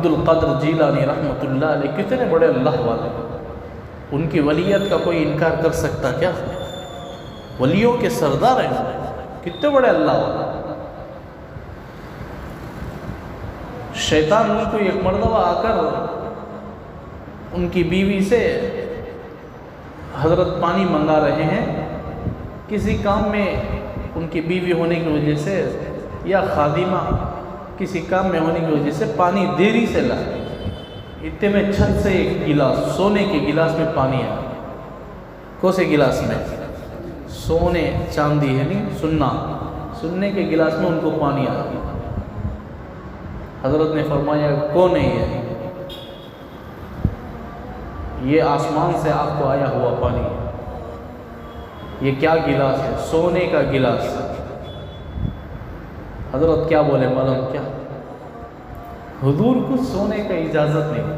عبد القادر جیلانی رحمۃ اللہ علیہ کتنے بڑے اللہ والے، ان کی ولیت کا کوئی انکار کر سکتا کیا؟ ولیوں کے سردار ہیں، کتنے بڑے اللہ والے۔ شیطان ان کو ایک مرتبہ آ کر ان کی بیوی سے حضرت پانی منگا رہے ہیں، کسی کام میں ان کی بیوی ہونے کی وجہ سے یا خادمہ کسی کام میں ہونے کی وجہ سے پانی دیری سے لائے، اتنے میں چھت سے ایک گلاس، سونے کے گلاس میں پانی آیا۔ کون سے گلاس میں؟ سونے چاندی ہے نہیں، سننے کے گلاس میں ان کو پانی آ گیا۔ حضرت نے فرمایا کون ہے یہ آسمان سے آپ کو آیا ہوا پانی ہے، یہ کیا گلاس ہے؟ سونے کا گلاس۔ حضرت کیا بولے معلوم کیا؟ حضور کو سونے کا اجازت نہیں،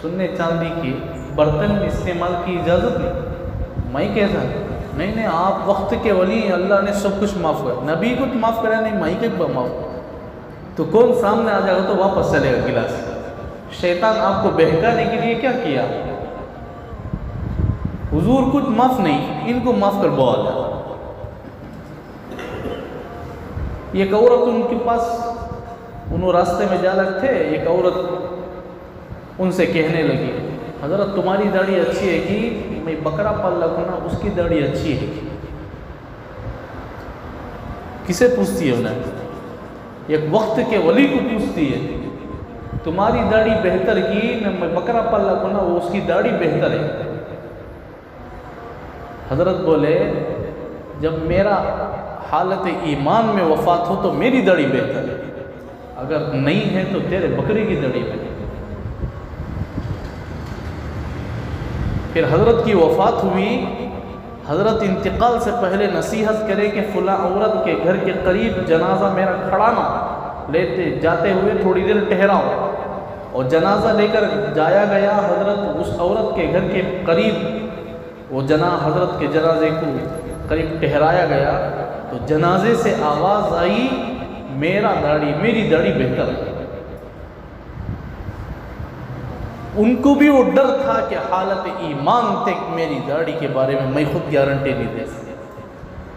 سننے چاندی کی برتن میں استعمال کی اجازت نہیں۔ میں کیسا؟ نہیں، آپ وقت کے ولی ہیں، اللہ نے سب کچھ معاف کر، نبی کو تو معاف کرا نہیں، میں کے معاف کر، تو کون سامنے آ جائے گا تو واپس چلے گا گلاس۔ شیطان آپ کو بہکانے کے لیے کیا کیا؟ حضور کچھ معاف نہیں، ان کو معاف کر بول۔ ایک عورت ان کے پاس، انہوں راستے میں جا لگ تھے، ایک عورت ان سے کہنے لگی حضرت تمہاری داڑھی اچھی ہے کہ میں بکرا پال لگوں نا، اس کی داڑھی اچھی ہے۔ کسے پوچھتی ہے انہیں؟ ایک وقت کے ولی کو پوچھتی ہے تمہاری داڑھی بہتر کی نہ میں بکرا پال لگوں نا، وہ اس کی داڑھی بہتر ہے۔ حضرت بولے جب میرا حالت ایمان میں وفات ہو تو میری داڑھی بہتر ہے، اگر نہیں ہے تو تیرے بکری کی داڑھی بہتر ہے۔ پھر حضرت کی وفات ہوئی، حضرت انتقال سے پہلے نصیحت کرے کہ فلاں عورت کے گھر کے قریب جنازہ میرا کھڑا نہ، لیتے جاتے ہوئے تھوڑی دیر ٹھہراؤ، اور جنازہ لے کر جایا گیا۔ حضرت اس عورت کے گھر کے قریب وہ حضرت کے جنازے کو قریب ٹھہرایا گیا تو جنازے سے آواز آئی میری داڑھی بہتر ہے۔ ان کو بھی وہ ڈر تھا کہ حالت ایمان تک میری داڑھی کے بارے میں خود گارنٹی نہیں دے سکتا۔